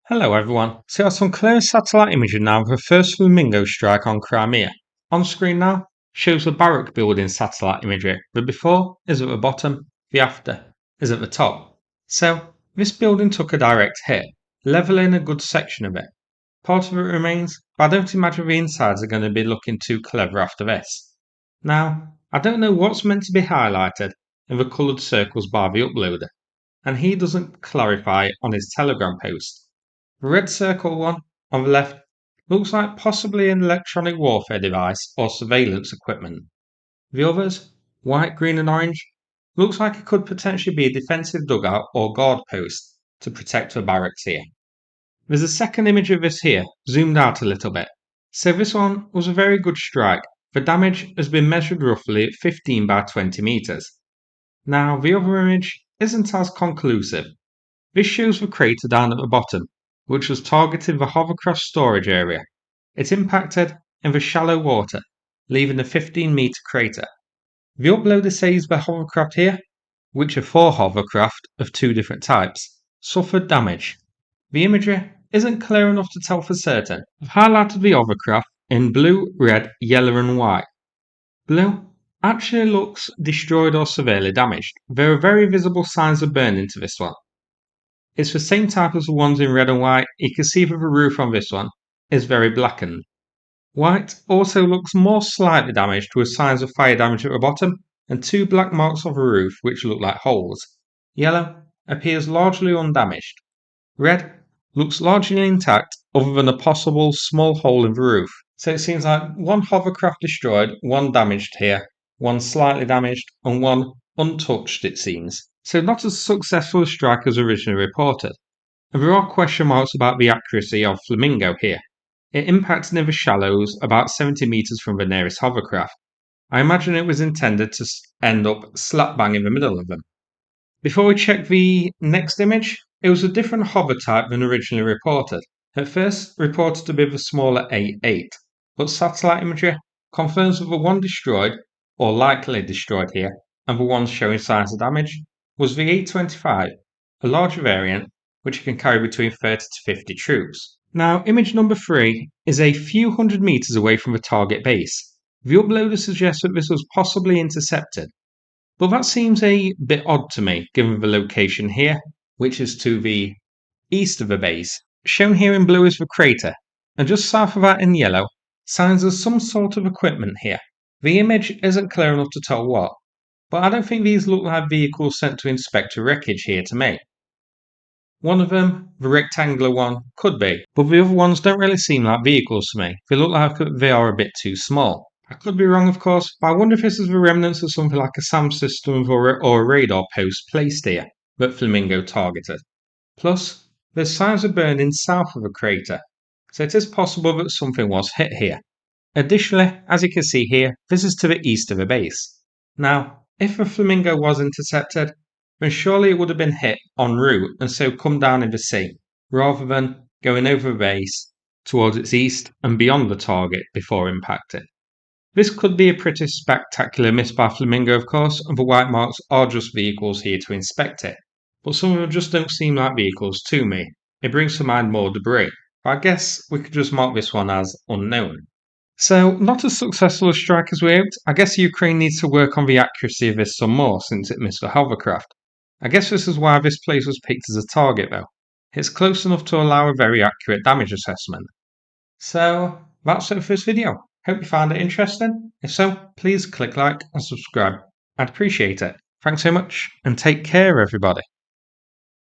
Hello everyone, so I have some clear satellite imagery now of the first Flamingo strike on Crimea. On screen now shows the barrack building satellite imagery. The before is at the bottom, the after is at the top. So this building took a direct hit, levelling a good section of it. Part of it remains, but I don't imagine the insides are going to be looking too clever after this. Now, I don't know what's meant to be highlighted in the coloured circles by the uploader, and he doesn't clarify on his Telegram post. The red circle one on the left looks like possibly an electronic warfare device or surveillance equipment. The others, white, green, and orange, looks like it could potentially be a defensive dugout or guard post to protect the barracks here. There's a second image of this here, zoomed out a little bit. So this one was a very good strike. The damage has been measured roughly at 15 by 20 meters. Now, the other image isn't as conclusive. This shows the crater down at the bottom, which was targeting the hovercraft storage area. It impacted in the shallow water, leaving a 15-meter crater. The uploader says the hovercraft here, which are 4 hovercraft of 2 different types, suffered damage. The imagery isn't clear enough to tell for certain. I've highlighted the hovercraft in blue, red, yellow and white. Blue actually looks destroyed or severely damaged. There are very visible signs of burning to this one. It's the same type as the ones in red and white. You can see that the roof on this one is very blackened. White also looks more slightly damaged with signs of fire damage at the bottom and 2 black marks on the roof which look like holes. Yellow appears largely undamaged. Red looks largely intact other than a possible small hole in the roof. So it seems like 1 hovercraft destroyed, 1 damaged here, 1 slightly damaged and 1 untouched it seems. So not as successful a strike as originally reported. And there are question marks about the accuracy of Flamingo here. It impacted in the shallows about 70 meters from the nearest hovercraft. I imagine it was intended to end up slap bang in the middle of them. Before we check the next image, it was a different hover type than originally reported. At first reported to be the smaller A8, but satellite imagery confirms that the one destroyed, or likely destroyed here, and the one showing signs of damage, was the A25, a larger variant which can carry between 30 to 50 troops. Now, image number 3 is a few hundred meters away from the target base. The uploader suggests that this was possibly intercepted, but that seems a bit odd to me given the location here, which is to the east of the base. Shown here in blue is the crater, and just south of that in yellow, signs of some sort of equipment here. The image isn't clear enough to tell what, but I don't think these look like vehicles sent to inspect a wreckage here to me. One of them, the rectangular one, could be, but the other ones don't really seem like vehicles to me. They look like they are a bit too small. I could be wrong, of course, but I wonder if this is the remnants of something like a SAM system or a radar post placed here that Flamingo targeted. Plus, there's signs of burning south of the crater, so it is possible that something was hit here. Additionally, as you can see here, this is to the east of the base. Now, if the Flamingo was intercepted, then surely it would have been hit en route and so come down in the sea, rather than going over the base towards its east and beyond the target before impacting. This could be a pretty spectacular miss by Flamingo, of course, and the white marks are just vehicles here to inspect it. But some of them just don't seem like vehicles to me. It brings to mind more debris. But I guess we could just mark this one as unknown. So, not as successful a strike as we hoped. I guess Ukraine needs to work on the accuracy of this some more since it missed the hovercraft. I guess this is why this place was picked as a target though. It's close enough to allow a very accurate damage assessment. So, that's it for this video. Hope you found it interesting. If so, please click like and subscribe. I'd appreciate it. Thanks so much and take care everybody.